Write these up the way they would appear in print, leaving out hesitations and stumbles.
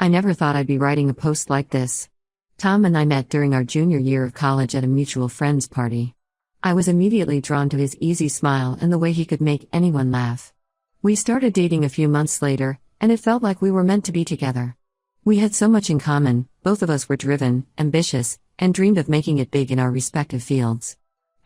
I never thought I'd be writing a post like this. Tom and I met during our junior year of college at a mutual friend's party. I was immediately drawn to his easy smile and the way he could make anyone laugh. We started dating a few months later, and it felt like we were meant to be together. We had so much in common, both of us were driven, ambitious, and dreamed of making it big in our respective fields.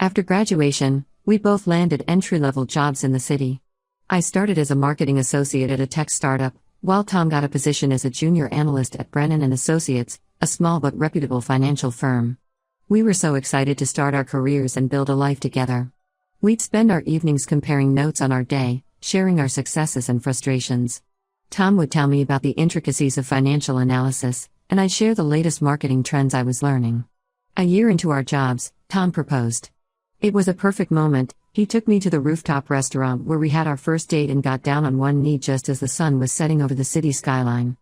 After graduation, we both landed entry-level jobs in the city. I started as a marketing associate at a tech startup, while Tom got a position as a junior analyst at Brennan & Associates, a small but reputable financial firm. We were so excited to start our careers and build a life together. We'd spend our evenings comparing notes on our day, sharing our successes and frustrations. Tom would tell me about the intricacies of financial analysis, and I'd share the latest marketing trends I was learning. A year into our jobs, Tom proposed. It was a perfect moment. He took me to the rooftop restaurant where we had our first date and got down on one knee just as the sun was setting over the city skyline.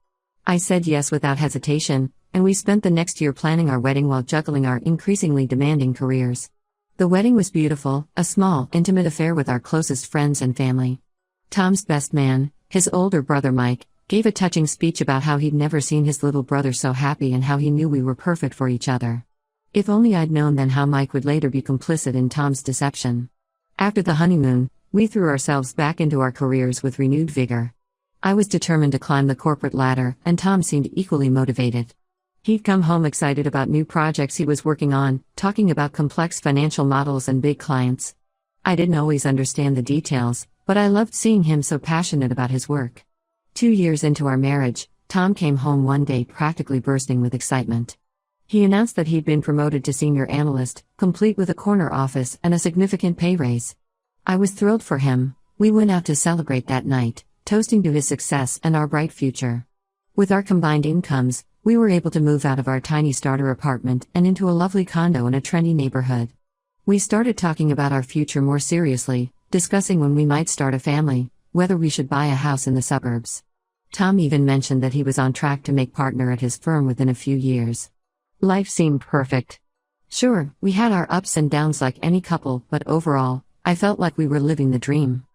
I said yes without hesitation, and we spent the next year planning our wedding while juggling our increasingly demanding careers. The wedding was beautiful, a small, intimate affair with our closest friends and family. Tom's best man, his older brother Mike, gave a touching speech about how he'd never seen his little brother so happy and how he knew we were perfect for each other. If only I'd known then how Mike would later be complicit in Tom's deception. After the honeymoon, we threw ourselves back into our careers with renewed vigor. I was determined to climb the corporate ladder, and Tom seemed equally motivated. He'd come home excited about new projects he was working on, talking about complex financial models and big clients. I didn't always understand the details, but I loved seeing him so passionate about his work. 2 years into our marriage, Tom came home one day practically bursting with excitement. He announced that he'd been promoted to senior analyst, complete with a corner office and a significant pay raise. I was thrilled for him. We went out to celebrate that night, toasting to his success and our bright future. With our combined incomes, we were able to move out of our tiny starter apartment and into a lovely condo in a trendy neighborhood. We started talking about our future more seriously, discussing when we might start a family, whether we should buy a house in the suburbs. Tom even mentioned that he was on track to make partner at his firm within a few years. Life seemed perfect. Sure, we had our ups and downs like any couple, but overall, I felt like we were living the dream.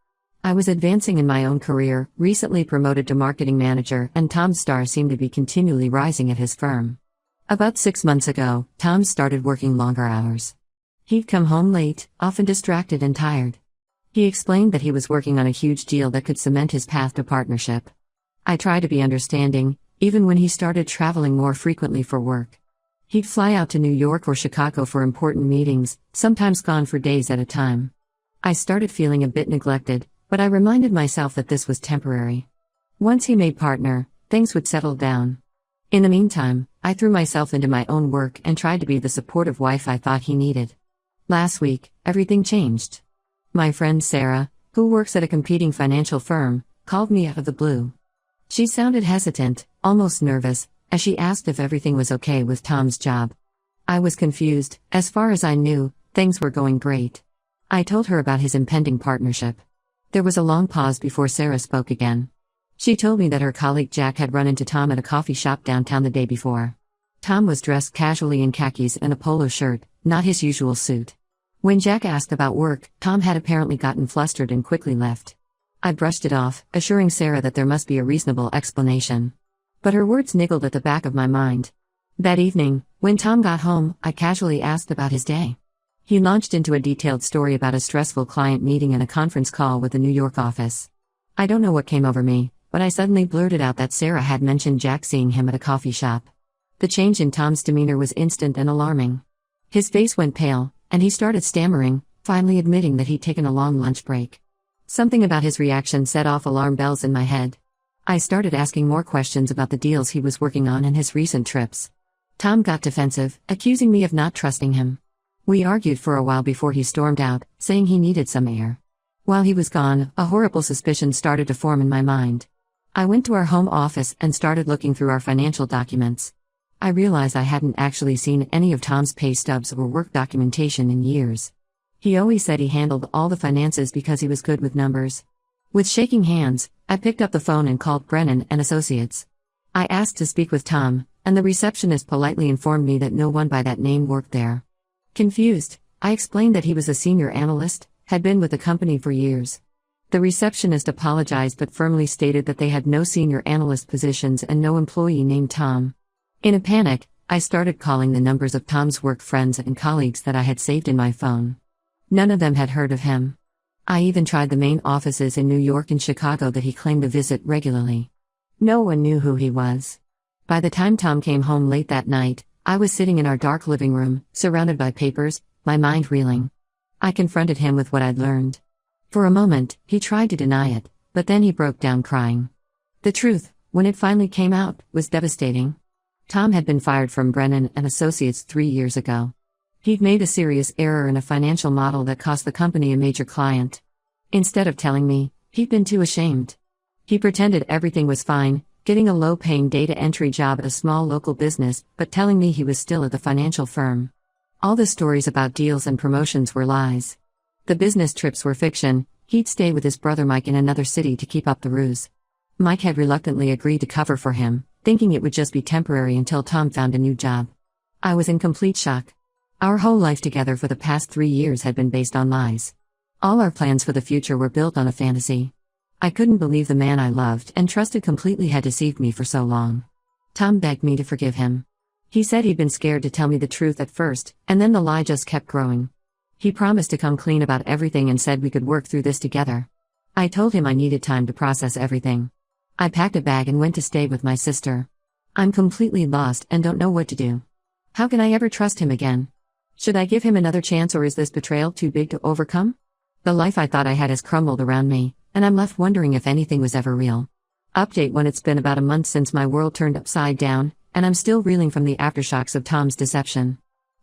I was advancing in my own career, recently promoted to marketing manager, and Tom's star seemed to be continually rising at his firm. About 6 months ago, Tom started working longer hours. He'd come home late, often distracted and tired. He explained that he was working on a huge deal that could cement his path to partnership. I tried to be understanding, even when he started traveling more frequently for work. He'd fly out to New York or Chicago for important meetings, sometimes gone for days at a time. I started feeling a bit neglected, but I reminded myself that this was temporary. Once he made partner, things would settle down. In the meantime, I threw myself into my own work and tried to be the supportive wife I thought he needed. Last week, everything changed. My friend Sarah, who works at a competing financial firm, called me out of the blue. She sounded hesitant, almost nervous, as she asked if everything was okay with Tom's job. I was confused. As far as I knew, things were going great. I told her about his impending partnership. There was a long pause before Sarah spoke again. She told me that her colleague Jack had run into Tom at a coffee shop downtown the day before. Tom was dressed casually in khakis and a polo shirt, not his usual suit. When Jack asked about work, Tom had apparently gotten flustered and quickly left. I brushed it off, assuring Sarah that there must be a reasonable explanation. But her words niggled at the back of my mind. That evening, when Tom got home, I casually asked about his day. He launched into a detailed story about a stressful client meeting and a conference call with the New York office. I don't know what came over me, but I suddenly blurted out that Sarah had mentioned Jack seeing him at a coffee shop. The change in Tom's demeanor was instant and alarming. His face went pale, and he started stammering, finally admitting that he'd taken a long lunch break. Something about his reaction set off alarm bells in my head. I started asking more questions about the deals he was working on and his recent trips. Tom got defensive, accusing me of not trusting him. We argued for a while before he stormed out, saying he needed some air. While he was gone, a horrible suspicion started to form in my mind. I went to our home office and started looking through our financial documents. I realized I hadn't actually seen any of Tom's pay stubs or work documentation in years. He always said he handled all the finances because he was good with numbers. With shaking hands, I picked up the phone and called Brennan & Associates. I asked to speak with Tom, and the receptionist politely informed me that no one by that name worked there. Confused, I explained that he was a senior analyst, had been with the company for years. The receptionist apologized but firmly stated that they had no senior analyst positions and no employee named Tom. In a panic, I started calling the numbers of Tom's work friends and colleagues that I had saved in my phone. None of them had heard of him. I even tried the main offices in New York and Chicago that he claimed to visit regularly. No one knew who he was. By the time Tom came home late that night, I was sitting in our dark living room, surrounded by papers, my mind reeling. I confronted him with what I'd learned. For a moment, he tried to deny it, but then he broke down crying. The truth, when it finally came out, was devastating. Tom had been fired from Brennan and Associates 3 years ago. He'd made a serious error in a financial model that cost the company a major client. Instead of telling me, he'd been too ashamed. He pretended everything was fine, getting a low-paying data entry job at a small local business, but telling me he was still at the financial firm. All the stories about deals and promotions were lies. The business trips were fiction. He'd stay with his brother Mike in another city to keep up the ruse. Mike had reluctantly agreed to cover for him, thinking it would just be temporary until Tom found a new job. I was in complete shock. Our whole life together for the past 3 years had been based on lies. All our plans for the future were built on a fantasy. I couldn't believe the man I loved and trusted completely had deceived me for so long. Tom begged me to forgive him. He said he'd been scared to tell me the truth at first, and then the lie just kept growing. He promised to come clean about everything and said we could work through this together. I told him I needed time to process everything. I packed a bag and went to stay with my sister. I'm completely lost and don't know what to do. How can I ever trust him again? Should I give him another chance, or is this betrayal too big to overcome? The life I thought I had has crumbled around me, and I'm left wondering if anything was ever real. Update: when it's been about a month since my world turned upside down, and I'm still reeling from the aftershocks of Tom's deception.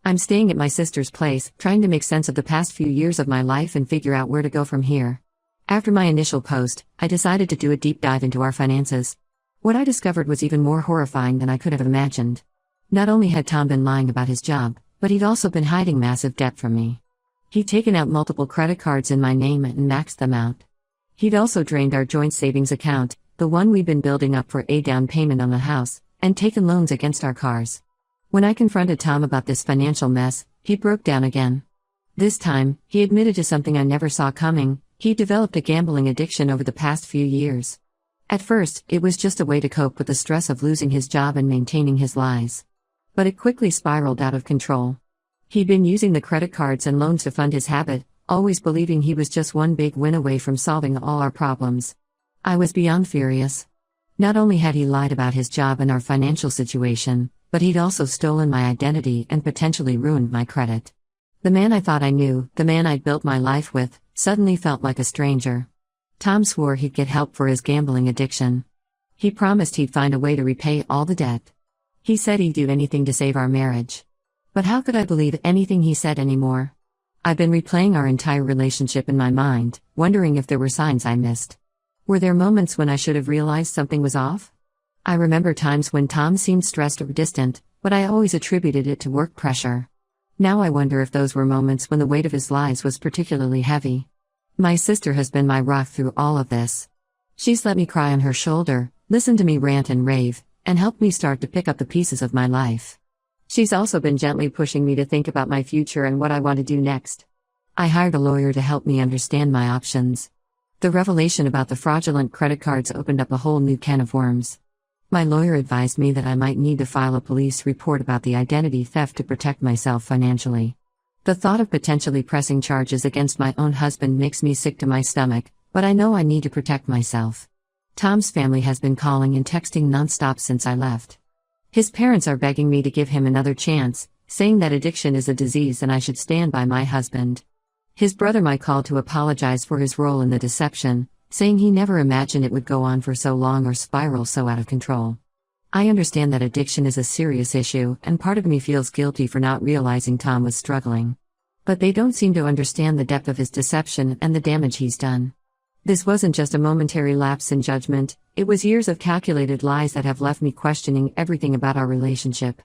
I'm staying at my sister's place, trying to make sense of the past few years of my life and figure out where to go from here. After my initial post, I decided to do a deep dive into our finances. What I discovered was even more horrifying than I could have imagined. Not only had Tom been lying about his job, but he'd also been hiding massive debt from me. He'd taken out multiple credit cards in my name and maxed them out. He'd also drained our joint savings account, the one we'd been building up for a down payment on the house, and taken loans against our cars. When I confronted Tom about this financial mess, he broke down again. This time, he admitted to something I never saw coming: he developed a gambling addiction over the past few years. At first, it was just a way to cope with the stress of losing his job and maintaining his lies. But it quickly spiraled out of control. He'd been using the credit cards and loans to fund his habit, always believing he was just one big win away from solving all our problems. I was beyond furious. Not only had he lied about his job and our financial situation, but he'd also stolen my identity and potentially ruined my credit. The man I thought I knew, the man I'd built my life with, suddenly felt like a stranger. Tom swore he'd get help for his gambling addiction. He promised he'd find a way to repay all the debt. He said he'd do anything to save our marriage. But how could I believe anything he said anymore? I've been replaying our entire relationship in my mind, wondering if there were signs I missed. Were there moments when I should have realized something was off? I remember times when Tom seemed stressed or distant, but I always attributed it to work pressure. Now I wonder if those were moments when the weight of his lies was particularly heavy. My sister has been my rock through all of this. She's let me cry on her shoulder, listened to me rant and rave, and helped me start to pick up the pieces of my life. She's also been gently pushing me to think about my future and what I want to do next. I hired a lawyer to help me understand my options. The revelation about the fraudulent credit cards opened up a whole new can of worms. My lawyer advised me that I might need to file a police report about the identity theft to protect myself financially. The thought of potentially pressing charges against my own husband makes me sick to my stomach, but I know I need to protect myself. Tom's family has been calling and texting nonstop since I left. His parents are begging me to give him another chance, saying that addiction is a disease and I should stand by my husband. His brother Mike called to apologize for his role in the deception, saying he never imagined it would go on for so long or spiral so out of control. I understand that addiction is a serious issue, and part of me feels guilty for not realizing Tom was struggling. But they don't seem to understand the depth of his deception and the damage he's done. This wasn't just a momentary lapse in judgment, it was years of calculated lies that have left me questioning everything about our relationship.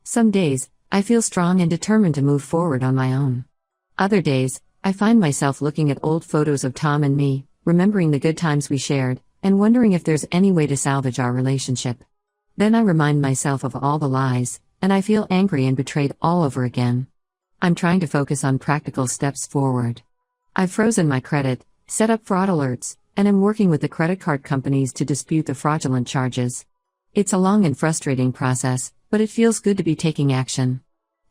Some days, I feel strong and determined to move forward on my own. Other days, I find myself looking at old photos of Tom and me, remembering the good times we shared, and wondering if there's any way to salvage our relationship. Then I remind myself of all the lies, and I feel angry and betrayed all over again. I'm trying to focus on practical steps forward. I've frozen my credit, set up fraud alerts, and am working with the credit card companies to dispute the fraudulent charges. It's a long and frustrating process, but it feels good to be taking action.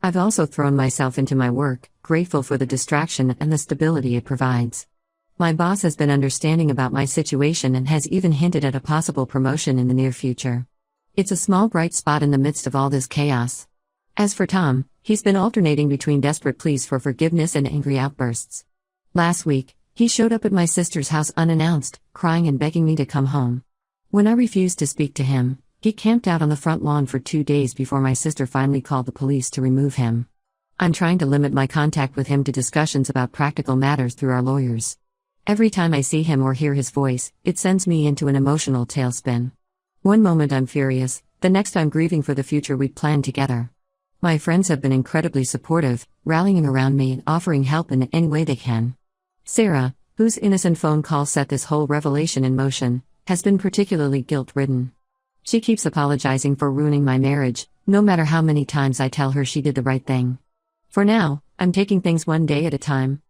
I've also thrown myself into my work, grateful for the distraction and the stability it provides. My boss has been understanding about my situation and has even hinted at a possible promotion in the near future. It's a small bright spot in the midst of all this chaos. As for Tom, he's been alternating between desperate pleas for forgiveness and angry outbursts. Last week, he showed up at my sister's house unannounced, crying and begging me to come home. When I refused to speak to him, he camped out on the front lawn for 2 days before my sister finally called the police to remove him. I'm trying to limit my contact with him to discussions about practical matters through our lawyers. Every time I see him or hear his voice, it sends me into an emotional tailspin. One moment I'm furious, the next I'm grieving for the future we'd planned together. My friends have been incredibly supportive, rallying around me and offering help in any way they can. Sarah, whose innocent phone call set this whole revelation in motion, has been particularly guilt-ridden. She keeps apologizing for ruining my marriage, no matter how many times I tell her she did the right thing. For now, I'm taking things one day at a time.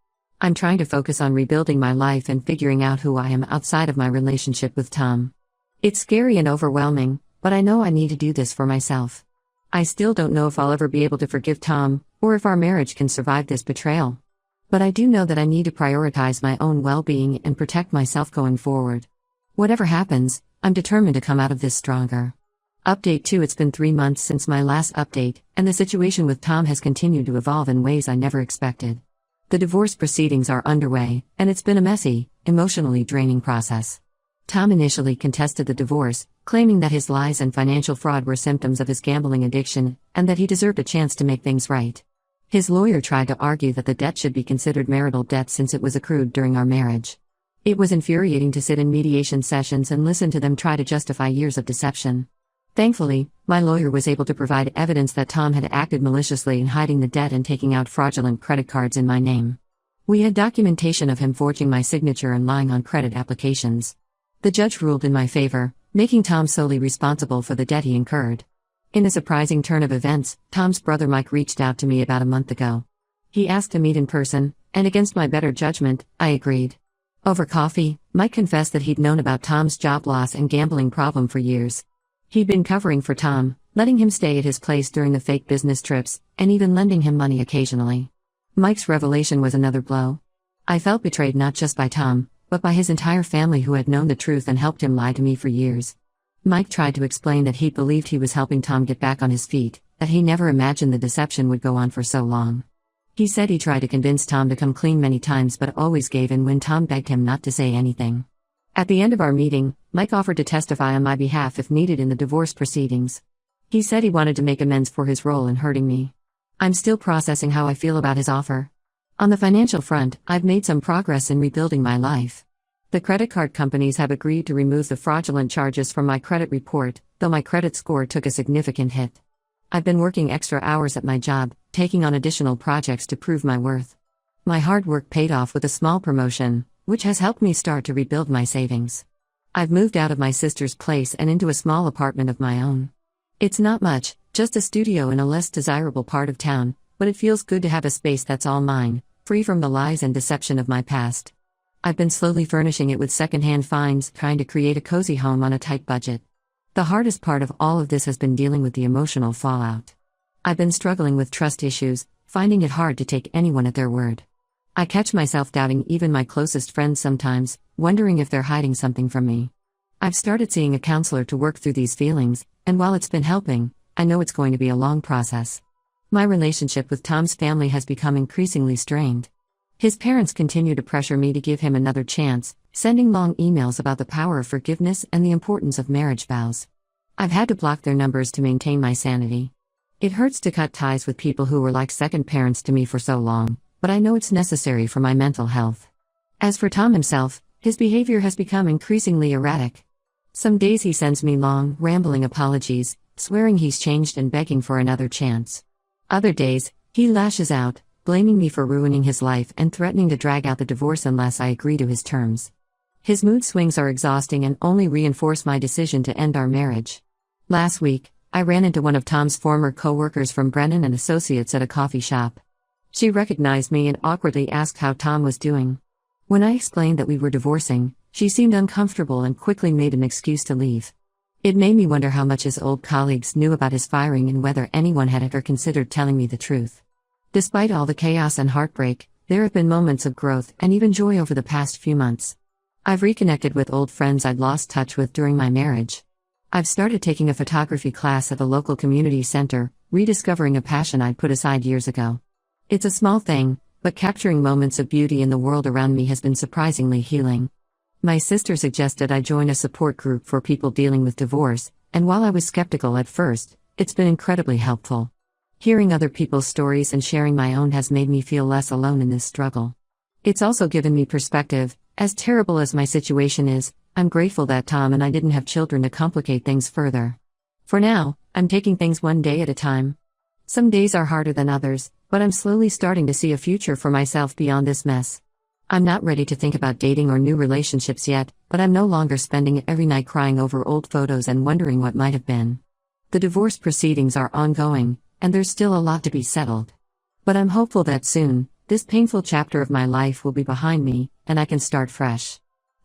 I'm trying to focus on rebuilding my life and figuring out who I am outside of my relationship with Tom. It's scary and overwhelming, but I know I need to do this for myself. I still don't know if I'll ever be able to forgive Tom, or if our marriage can survive this betrayal. But I do know that I need to prioritize my own well-being and protect myself going forward. Whatever happens, I'm determined to come out of this stronger. Update 2: It's been 3 months since my last update, and the situation with Tom has continued to evolve in ways I never expected. The divorce proceedings are underway, and it's been a messy, emotionally draining process. Tom initially contested the divorce, claiming that his lies and financial fraud were symptoms of his gambling addiction, and that he deserved a chance to make things right. His lawyer tried to argue that the debt should be considered marital debt since it was accrued during our marriage. It was infuriating to sit in mediation sessions and listen to them try to justify years of deception. Thankfully, my lawyer was able to provide evidence that Tom had acted maliciously in hiding the debt and taking out fraudulent credit cards in my name. We had documentation of him forging my signature and lying on credit applications. The judge ruled in my favor, making Tom solely responsible for the debt he incurred. In a surprising turn of events, Tom's brother Mike reached out to me about a month ago. He asked to meet in person, and against my better judgment, I agreed. Over coffee, Mike confessed that he'd known about Tom's job loss and gambling problem for years. He'd been covering for Tom, letting him stay at his place during the fake business trips, and even lending him money occasionally. Mike's revelation was another blow. I felt betrayed not just by Tom, but by his entire family who had known the truth and helped him lie to me for years. Mike tried to explain that he believed he was helping Tom get back on his feet, that he never imagined the deception would go on for so long. He said he tried to convince Tom to come clean many times but always gave in when Tom begged him not to say anything. At the end of our meeting, Mike offered to testify on my behalf if needed in the divorce proceedings. He said he wanted to make amends for his role in hurting me. I'm still processing how I feel about his offer. On the financial front, I've made some progress in rebuilding my life. The credit card companies have agreed to remove the fraudulent charges from my credit report, though my credit score took a significant hit. I've been working extra hours at my job, taking on additional projects to prove my worth. My hard work paid off with a small promotion, which has helped me start to rebuild my savings. I've moved out of my sister's place and into a small apartment of my own. It's not much, just a studio in a less desirable part of town, but it feels good to have a space that's all mine, free from the lies and deception of my past. I've been slowly furnishing it with secondhand finds, trying to create a cozy home on a tight budget. The hardest part of all of this has been dealing with the emotional fallout. I've been struggling with trust issues, finding it hard to take anyone at their word. I catch myself doubting even my closest friends sometimes, wondering if they're hiding something from me. I've started seeing a counselor to work through these feelings, and while it's been helping, I know it's going to be a long process. My relationship with Tom's family has become increasingly strained. His parents continue to pressure me to give him another chance, sending long emails about the power of forgiveness and the importance of marriage vows. I've had to block their numbers to maintain my sanity. It hurts to cut ties with people who were like second parents to me for so long, but I know it's necessary for my mental health. As for Tom himself, his behavior has become increasingly erratic. Some days he sends me long, rambling apologies, swearing he's changed and begging for another chance. Other days, he lashes out, blaming me for ruining his life and threatening to drag out the divorce unless I agree to his terms. His mood swings are exhausting and only reinforce my decision to end our marriage. Last week, I ran into one of Tom's former co-workers from Brennan and Associates at a coffee shop. She recognized me and awkwardly asked how Tom was doing. When I explained that we were divorcing, she seemed uncomfortable and quickly made an excuse to leave. It made me wonder how much his old colleagues knew about his firing and whether anyone had ever considered telling me the truth. Despite all the chaos and heartbreak, there have been moments of growth and even joy over the past few months. I've reconnected with old friends I'd lost touch with during my marriage. I've started taking a photography class at a local community center, rediscovering a passion I'd put aside years ago. It's a small thing, but capturing moments of beauty in the world around me has been surprisingly healing. My sister suggested I join a support group for people dealing with divorce, and while I was skeptical at first, it's been incredibly helpful. Hearing other people's stories and sharing my own has made me feel less alone in this struggle. It's also given me perspective. As terrible as my situation is, I'm grateful that Tom and I didn't have children to complicate things further. For now, I'm taking things one day at a time. Some days are harder than others, but I'm slowly starting to see a future for myself beyond this mess. I'm not ready to think about dating or new relationships yet, but I'm no longer spending every night crying over old photos and wondering what might have been. The divorce proceedings are ongoing, and there's still a lot to be settled. But I'm hopeful that soon, this painful chapter of my life will be behind me, and I can start fresh.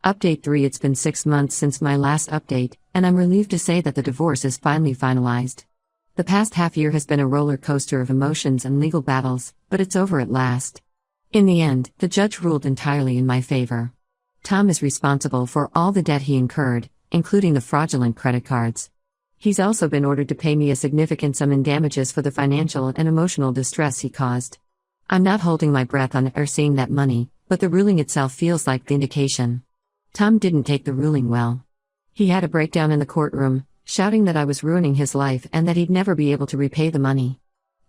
Update 3: It's been 6 months since my last update, and I'm relieved to say that the divorce is finally finalized. The past half year has been a roller coaster of emotions and legal battles, but it's over at last. In the end, the judge ruled entirely in my favor. Tom is responsible for all the debt he incurred, including the fraudulent credit cards. He's also been ordered to pay me a significant sum in damages for the financial and emotional distress he caused. I'm not holding my breath on or seeing that money, but the ruling itself feels like vindication. Tom didn't take the ruling well. He had a breakdown in the courtroom, shouting that I was ruining his life and that he'd never be able to repay the money.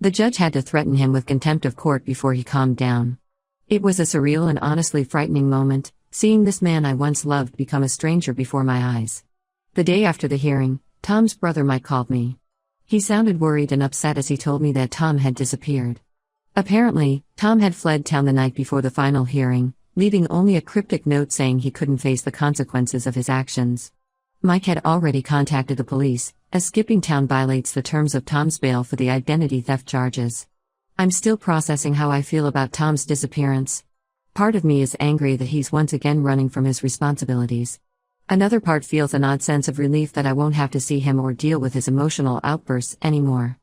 The judge had to threaten him with contempt of court before he calmed down. It was a surreal and honestly frightening moment, seeing this man I once loved become a stranger before my eyes. The day after the hearing, Tom's brother Mike called me. He sounded worried and upset as he told me that Tom had disappeared. Apparently, Tom had fled town the night before the final hearing, leaving only a cryptic note saying he couldn't face the consequences of his actions. Mike had already contacted the police, as skipping town violates the terms of Tom's bail for the identity theft charges. I'm still processing how I feel about Tom's disappearance. Part of me is angry that he's once again running from his responsibilities. Another part feels an odd sense of relief that I won't have to see him or deal with his emotional outbursts anymore.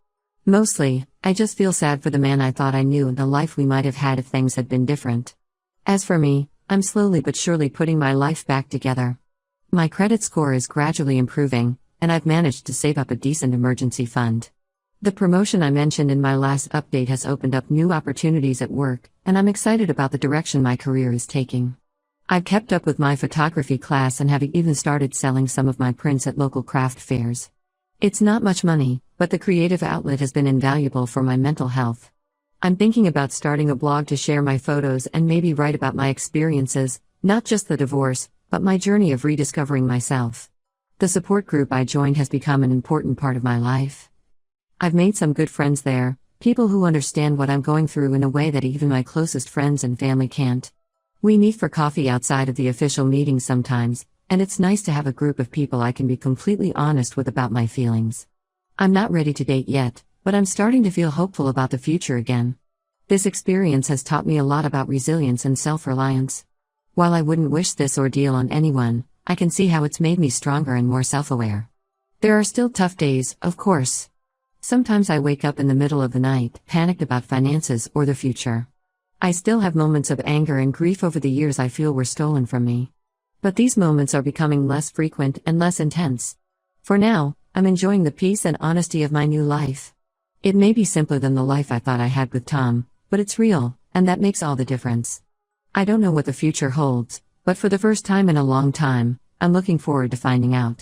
Mostly, I just feel sad for the man I thought I knew and the life we might have had if things had been different. As for me, I'm slowly but surely putting my life back together. My credit score is gradually improving, and I've managed to save up a decent emergency fund. The promotion I mentioned in my last update has opened up new opportunities at work, and I'm excited about the direction my career is taking. I've kept up with my photography class and have even started selling some of my prints at local craft fairs. It's not much money, but the creative outlet has been invaluable for my mental health. I'm thinking about starting a blog to share my photos and maybe write about my experiences, not just the divorce, but my journey of rediscovering myself. The support group I joined has become an important part of my life. I've made some good friends there, people who understand what I'm going through in a way that even my closest friends and family can't. We meet for coffee outside of the official meetings sometimes, and it's nice to have a group of people I can be completely honest with about my feelings. I'm not ready to date yet, but I'm starting to feel hopeful about the future again. This experience has taught me a lot about resilience and self-reliance. While I wouldn't wish this ordeal on anyone, I can see how it's made me stronger and more self-aware. There are still tough days, of course. Sometimes I wake up in the middle of the night, panicked about finances or the future. I still have moments of anger and grief over the years I feel were stolen from me. But these moments are becoming less frequent and less intense. For now, I'm enjoying the peace and honesty of my new life. It may be simpler than the life I thought I had with Tom, but it's real, and that makes all the difference. I don't know what the future holds, but for the first time in a long time, I'm looking forward to finding out.